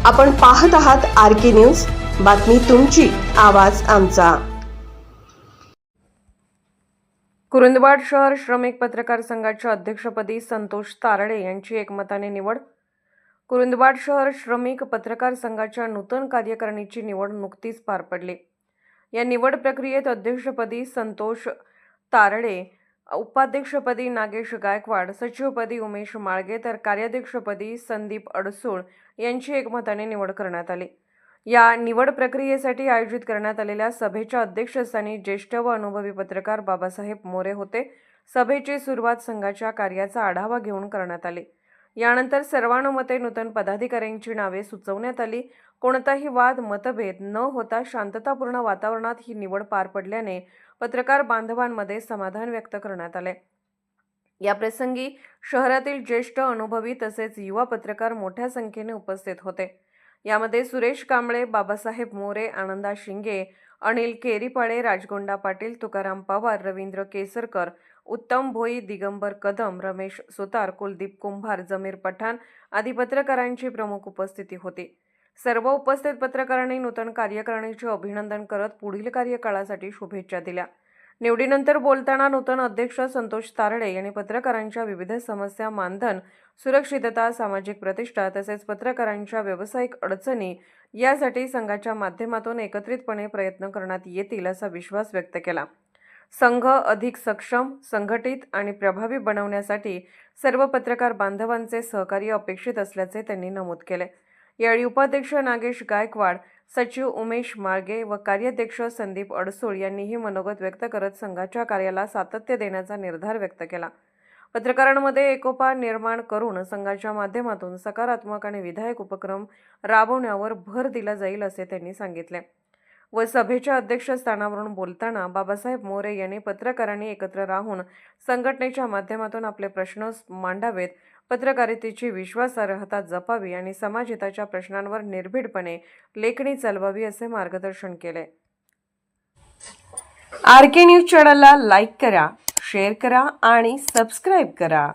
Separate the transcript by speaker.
Speaker 1: आपण पाहत आहात RK न्यूज, बातमी तुमची, आवाज आमचा।
Speaker 2: कुरुंदवाड शहर श्रमिक पत्रकार संघाच्या अध्यक्षपदी संतोष तारडे यांची एकमताने निवड। कुरुंदवाड शहर श्रमिक पत्रकार संघाच्या नूतन कार्यकारिणीची निवड नुकतीच पार पडली। या निवड प्रक्रियेत अध्यक्षपदी संतोष तारडे, उपाध्यक्षपदी नागेश गायकवाड, सचिवपदी उमेश माळगे तर कार्याध्यक्षपदी संदीप अडसूळ यांची एकमताने निवड करण्यात आली। या निवड प्रक्रियेसाठी आयोजित करण्यात आलेल्या सभेच्या अध्यक्षस्थानी ज्येष्ठ व अनुभवी पत्रकार बाबासाहेब मोरे होते। सभेची सुरुवात संघाच्या कार्याचा आढावा घेऊन करण्यात आली। यानंतर सर्वानुमते नूतन पदाधिकाऱ्यांची नावे सुचवण्यात आली। कोणताही वाद मतभेद न होता शांततापूर्ण वातावरणात ही निवड पार पडल्याने पत्रकार बांधवांमध्ये समाधान व्यक्त करण्यात आले। या प्रसंगी शहरातील ज्येष्ठ अनुभवी तसेच युवा पत्रकार मोठ्या संख्येने उपस्थित होते। यामध्ये सुरेश कांबळे, बाबासाहेब मोरे, आनंदा शिंगे, अनिल केरीपाळे, राजगोंडा पाटील, तुकाराम पवार, रवींद्र केसरकर, उत्तम भोई, दिगंबर कदम, रमेश सुतार, कुलदीप कुंभार, जमीर पठाण आदी पत्रकारांची प्रमुख उपस्थिती होती। सर्व उपस्थित पत्रकारांनी नूतन कार्यकारिणीचे अभिनंदन करत पुढील कार्यकाळासाठी शुभेच्छा दिल्या। निवडीनंतर बोलताना नूतन अध्यक्ष संतोष तारडे यांनी पत्रकारांच्या विविध समस्या, मानधन, सुरक्षितता, सामाजिक प्रतिष्ठा तसेच पत्रकारांच्या व्यावसायिक अडचणी यासाठी संघाच्या माध्यमातून एकत्रितपणे प्रयत्न करण्यात येतील असा विश्वास व्यक्त केला। संघ अधिक सक्षम, संघटित आणि प्रभावी बनवण्यासाठी सर्व पत्रकार बांधवांचे सहकार्य अपेक्षित असल्याचे त्यांनी नमूद केले। यावेळी उपाध्यक्ष नागेश गायकवाड, सचिव उमेश माळगे व कार्याध्यक्ष संदीप अडसूळ यांनीही मनोगत व्यक्त करत संघाच्या कार्याला सातत्य देण्याचा निर्धार व्यक्त केला। पत्रकारांमध्ये एकोपा निर्माण करून संघाच्या माध्यमातून सकारात्मक आणि विधायक उपक्रम राबवण्यावर भर दिला जाईल असे त्यांनी सांगितले। व सभेच्या अध्यक्षस्थानावरून बोलताना बाबासाहेब मोरे यांनी पत्रकारांनी एकत्र राहून संघटनेच्या माध्यमातून आपले प्रश्न मांडावेत, पत्रकारितेची विश्वासार्हता जपावी आणि समाजहिताच्या प्रश्नांवर निर्भीडपणे लेखणी चालवावी असे मार्गदर्शन केले।
Speaker 1: RK न्यूज चॅनलला लाईक करा, शेअर करा आणि सबस्क्राईब करा।